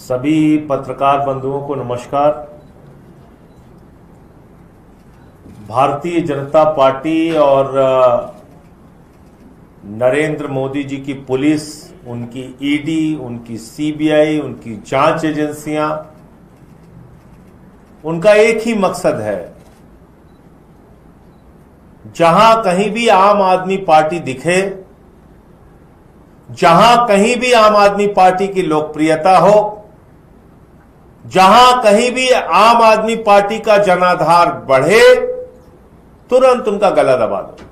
सभी पत्रकार बंधुओं को नमस्कार। भारतीय जनता पार्टी और नरेंद्र मोदी जी की पुलिस, उनकी ईडी, उनकी सीबीआई, उनकी जांच एजेंसियां, उनका एक ही मकसद है, जहां कहीं भी आम आदमी पार्टी दिखे, जहां कहीं भी आम आदमी पार्टी की लोकप्रियता हो, जहां कहीं भी आम आदमी पार्टी का जनाधार बढ़े, तुरंत उनका गला दबा दो,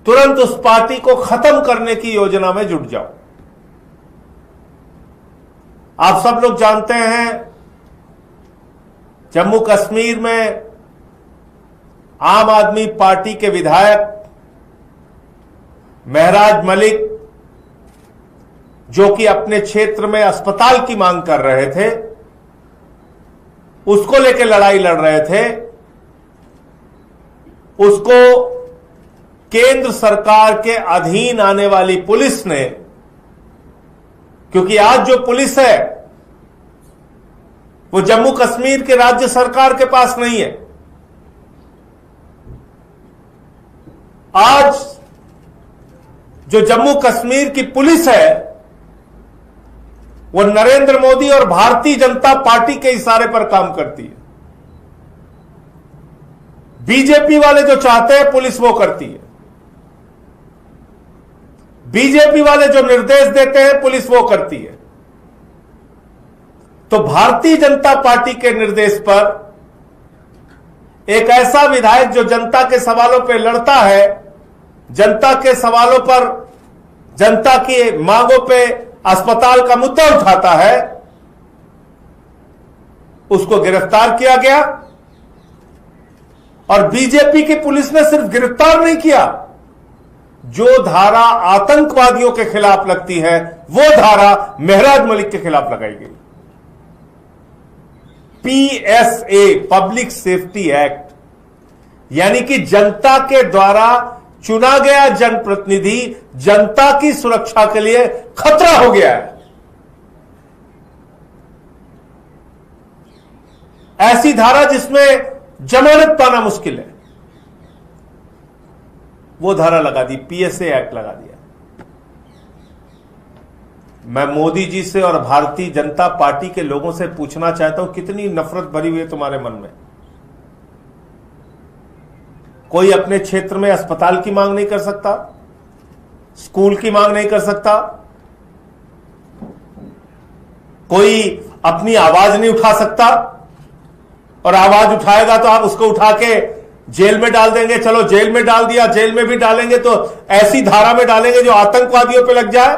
तुरंत उस पार्टी को खत्म करने की योजना में जुट जाओ। आप सब लोग जानते हैं, जम्मू कश्मीर में आम आदमी पार्टी के विधायक महराज मलिक, जो कि अपने क्षेत्र में अस्पताल की मांग कर रहे थे, उसको लेकर लड़ाई लड़ रहे थे, उसको केंद्र सरकार के अधीन आने वाली पुलिस ने, क्योंकि आज जो पुलिस है वो जम्मू कश्मीर के राज्य सरकार के पास नहीं है। आज जो जम्मू कश्मीर की पुलिस है वो नरेंद्र मोदी और भारतीय जनता पार्टी के इशारे पर काम करती है। बीजेपी वाले जो चाहते हैं पुलिस वो करती है, बीजेपी वाले जो निर्देश देते हैं पुलिस वो करती है। तो भारतीय जनता पार्टी के निर्देश पर एक ऐसा विधायक जो जनता के सवालों पर लड़ता है, जनता के सवालों पर, जनता की मांगों पे अस्पताल का मुद्दा उठाता है, उसको गिरफ्तार किया गया। और बीजेपी की पुलिस ने सिर्फ गिरफ्तार नहीं किया, जो धारा आतंकवादियों के खिलाफ लगती है वो धारा महराज मलिक के खिलाफ लगाई गई। पीएसए, पब्लिक सेफ्टी एक्ट, यानी कि जनता के द्वारा चुना गया जनप्रतिनिधि जनता की सुरक्षा के लिए खतरा हो गया है। ऐसी धारा जिसमें जमानत पाना मुश्किल है, वो धारा लगा दी, पीएसए एक्ट लगा दिया। मैं मोदी जी से और भारतीय जनता पार्टी के लोगों से पूछना चाहता हूं, कितनी नफरत भरी हुई है तुम्हारे मन में? कोई अपने क्षेत्र में अस्पताल की मांग नहीं कर सकता, स्कूल की मांग नहीं कर सकता, कोई अपनी आवाज नहीं उठा सकता, और आवाज उठाएगा तो आप उसको उठा के जेल में डाल देंगे। चलो जेल में डाल दिया, जेल में भी डालेंगे तो ऐसी धारा में डालेंगे जो आतंकवादियों पे लग जाए।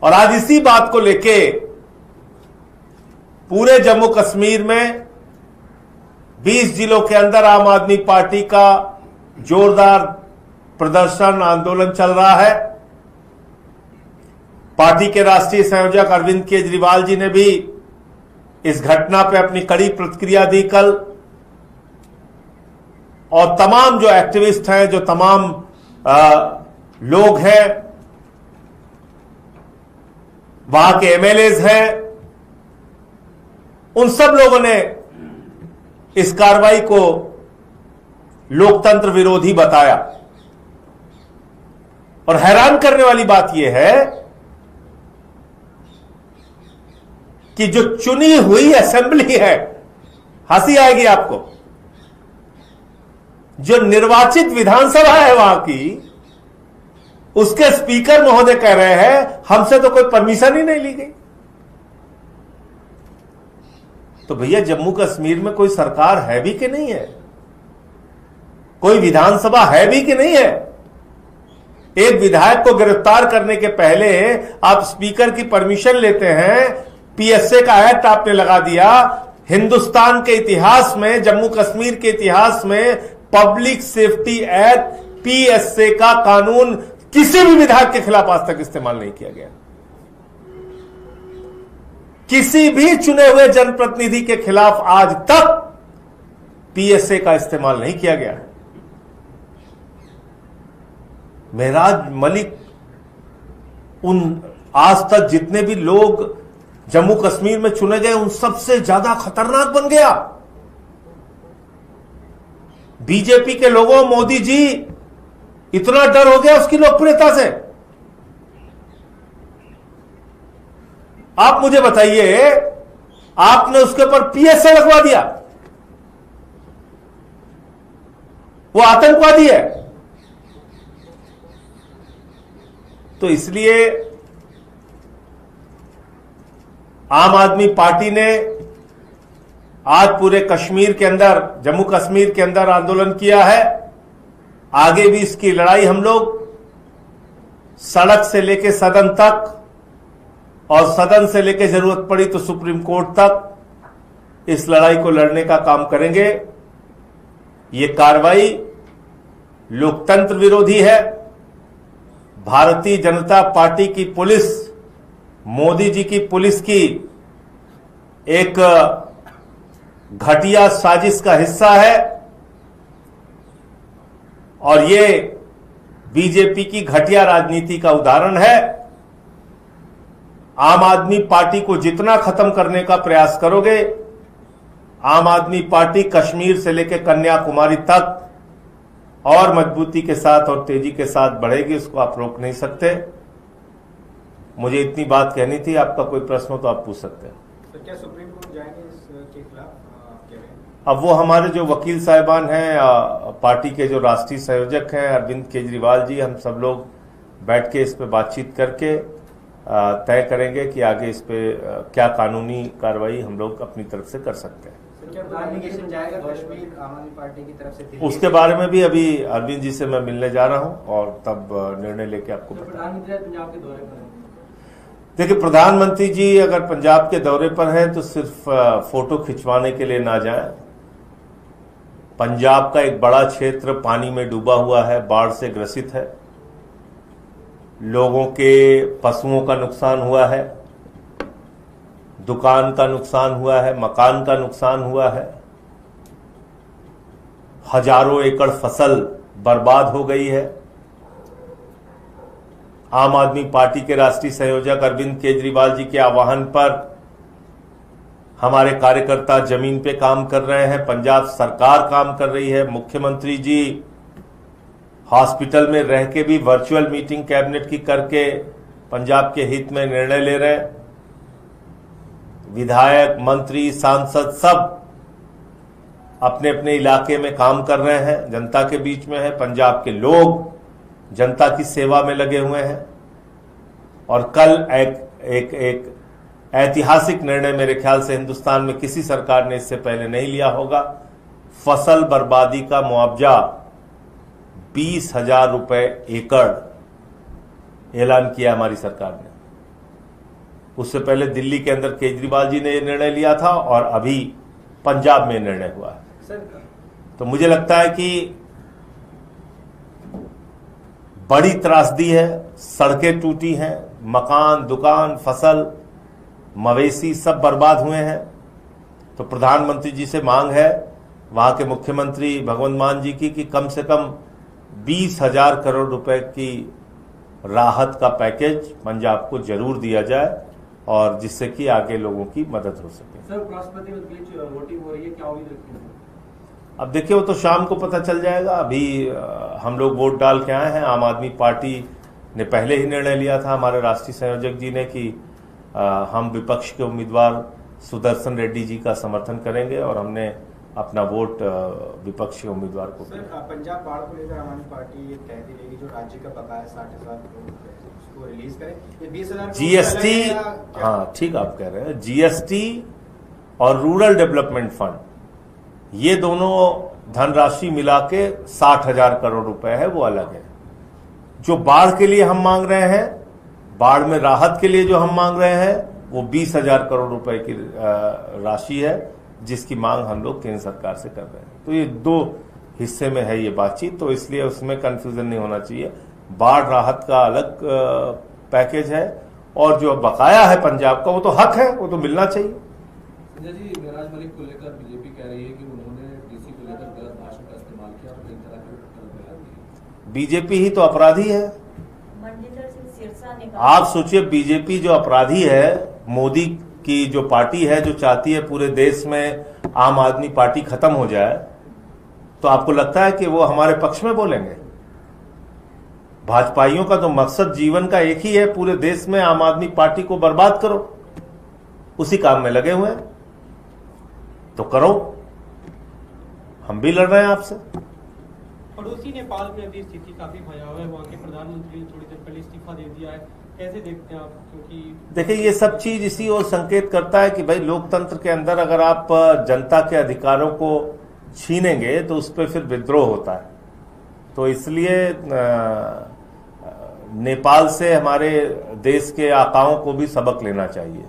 और आज इसी बात को लेके पूरे जम्मू कश्मीर में 20 जिलों के अंदर आम आदमी पार्टी का जोरदार प्रदर्शन, आंदोलन चल रहा है। पार्टी के राष्ट्रीय संयोजक अरविंद केजरीवाल जी ने भी इस घटना पर अपनी कड़ी प्रतिक्रिया दी कल। और तमाम जो एक्टिविस्ट हैं, जो तमाम लोग हैं, वहां के एमएलएज हैं, उन सब लोगों ने इस कार्रवाई को लोकतंत्र विरोधी बताया। और हैरान करने वाली बात यह है कि जो चुनी हुई असेंबली है, हंसी आएगी आपको, जो निर्वाचित विधानसभा है वहां की, उसके स्पीकर महोदय कह रहे हैं हमसे तो कोई परमिशन ही नहीं ली गई। तो भैया, जम्मू कश्मीर में कोई सरकार है भी कि नहीं है? कोई विधानसभा है भी कि नहीं है? एक विधायक को गिरफ्तार करने के पहले आप स्पीकर की परमिशन लेते हैं, पीएसए का एक्ट आपने लगा दिया। हिंदुस्तान के इतिहास में, जम्मू कश्मीर के इतिहास में पब्लिक सेफ्टी एक्ट, पीएसए का कानून किसी भी विधायक के खिलाफ आज तक इस्तेमाल नहीं किया गया। किसी भी चुने हुए जनप्रतिनिधि के खिलाफ आज तक पीएसए का इस्तेमाल नहीं किया गया है। महराज मलिक उन आज तक जितने भी लोग जम्मू कश्मीर में चुने गए उन सबसे ज्यादा खतरनाक बन गया। बीजेपी के लोगों, मोदी जी इतना डर हो गया उसकी लोकप्रियता से। आप मुझे बताइए, आपने उसके ऊपर पीएसए लगवा दिया, वो आतंकवादी है। तो इसलिए आम आदमी पार्टी ने आज पूरे कश्मीर के अंदर, जम्मू कश्मीर के अंदर आंदोलन किया है। आगे भी इसकी लड़ाई हम लोग सड़क से लेकर सदन तक और सदन से लेकर जरूरत पड़ी तो सुप्रीम कोर्ट तक इस लड़ाई को लड़ने का काम करेंगे। ये कार्रवाई लोकतंत्र विरोधी है। भारतीय जनता पार्टी की पुलिस, मोदी जी की पुलिस की एक घटिया साजिश का हिस्सा है और ये बीजेपी की घटिया राजनीति का उदाहरण है। आम आदमी पार्टी को जितना खत्म करने का प्रयास करोगे, आम आदमी पार्टी कश्मीर से लेकर कन्याकुमारी तक और मजबूती के साथ और तेजी के साथ बढ़ेगी, उसको आप रोक नहीं सकते। मुझे इतनी बात कहनी थी। आपका कोई प्रश्न हो तो आप पूछ सकते हैं। तो क्या सुप्रीम कोर्ट जाएंगे इसके खिलाफ? अब वो हमारे जो वकील साहिबान हैं, पार्टी के जो राष्ट्रीय संयोजक हैं अरविंद केजरीवाल जी, हम सब लोग बैठ के इस पे बातचीत करके तय करेंगे कि आगे इस पे क्या कानूनी कार्रवाई हम लोग अपनी तरफ से कर सकते हैं। जाएगा कश्मीर आम आदमी पार्टी की तरफ से? उसके बारे में भी अभी अरविंद जी से मैं मिलने जा रहा हूं और तब निर्णय लेके आपको प्रधानमंत्री पंजाब के दौरे पर? देखिए, प्रधानमंत्री जी अगर पंजाब के दौरे पर हैं तो सिर्फ फोटो खिंचवाने के लिए ना जाएं। पंजाब का एक बड़ा क्षेत्र पानी में डूबा हुआ है, बाढ़ से ग्रसित है। लोगों के पशुओं का नुकसान हुआ है, दुकान का नुकसान हुआ है, मकान का नुकसान हुआ है, हजारों एकड़ फसल बर्बाद हो गई है। आम आदमी पार्टी के राष्ट्रीय संयोजक अरविंद केजरीवाल जी के आह्वान पर हमारे कार्यकर्ता जमीन पे काम कर रहे हैं, पंजाब सरकार काम कर रही है। मुख्यमंत्री जी हॉस्पिटल में रह के भी वर्चुअल मीटिंग कैबिनेट की करके पंजाब के हित में निर्णय ले रहे हैं। विधायक, मंत्री, सांसद सब अपने अपने इलाके में काम कर रहे हैं, जनता के बीच में है। पंजाब के लोग जनता की सेवा में लगे हुए हैं और कल एक ऐतिहासिक निर्णय मेरे ख्याल से हिंदुस्तान में किसी सरकार ने इससे पहले नहीं लिया होगा। फसल बर्बादी का मुआवजा 20,000 रुपए एकड़ ऐलान किया हमारी सरकार ने। उससे पहले दिल्ली के अंदर केजरीवाल जी ने यह निर्णय लिया था और अभी पंजाब में निर्णय हुआ है। तो मुझे लगता है कि बड़ी त्रासदी है, सड़कें टूटी हैं, मकान, दुकान, फसल, मवेशी सब बर्बाद हुए हैं। तो प्रधानमंत्री जी से मांग है वहां के मुख्यमंत्री भगवंत मान जी की कि कम से कम 20,000 करोड़ रुपए की राहत का पैकेज पंजाब को जरूर दिया जाए और जिससे कि आगे लोगों की मदद हो सके। सर, उपराष्ट्रपति के बीच वोटिंग हो रही है, क्या उम्मीद रखते हैं? अब देखिए, वो तो शाम को पता चल जाएगा। अभी हम लोग वोट डाल के आए हैं। आम आदमी पार्टी ने पहले ही निर्णय लिया था, हमारे राष्ट्रीय संयोजक जी ने, कि हम विपक्ष के उम्मीदवार सुदर्शन रेड्डी जी का समर्थन करेंगे और हमने अपना वोट विपक्ष के उम्मीदवार को। सर, पंजाब बाढ़ को लेकर आम आदमी पार्टी ये तय करेगी जो राज्य का बकाया 60,000 करोड़ उसको रिलीज करें। ये 20,000 जीएसटी, हाँ ठीक आप कह रहे हैं, जीएसटी और रूरल डेवलपमेंट फंड, ये दोनों धनराशि मिला के 60,000 करोड़ रुपए है, वो अलग है। जो बाढ़ के लिए हम मांग रहे हैं, बाढ़ में राहत के लिए जो हम मांग रहे हैं, वो 20,000 करोड़ रुपए की राशि है जिसकी मांग हम लोग केंद्र सरकार से कर रहे हैं। तो ये दो हिस्से में है ये बातचीत, तो इसलिए उसमें कंफ्यूजन नहीं होना चाहिए। बाढ़ राहत का अलग पैकेज है और जो बकाया है पंजाब का वो तो हक है, वो तो मिलना चाहिए। संजय जी, मेराज मलिक को लेकर बीजेपी कह रही है कि उन्होंने डीसी को लेकर गलत भाषा का इस्तेमाल किया और कई तरह के बीजेपी ही तो अपराधी है। मंजिंदर सिंह सिरसा आप सोचिए, बीजेपी जो अपराधी है, मोदी की जो पार्टी है, जो चाहती है पूरे देश में आम आदमी पार्टी खत्म हो जाए, तो आपको लगता है कि वो हमारे पक्ष में बोलेंगे? भाजपाइयों का तो मकसद जीवन का एक ही है, पूरे देश में आम आदमी पार्टी को बर्बाद करो। उसी काम में लगे हुए हैं, तो करो, हम भी लड़ रहे हैं आपसे। पड़ोसी नेपाल में अभी स्थिति काफी भयावह है, वहाँ के प्रधानमंत्री ने थोड़ी देर पहले इस्तीफा दे दिया है, कैसे देखते हैं आप? क्योंकि देखिए, ये सब चीज इसी ओर संकेत करता है कि भाई लोकतंत्र के अंदर अगर आप जनता के अधिकारों को छीनेंगे तो उस पर फिर विद्रोह होता है। तो इसलिए नेपाल से हमारे देश के आकाओं को भी सबक लेना चाहिए।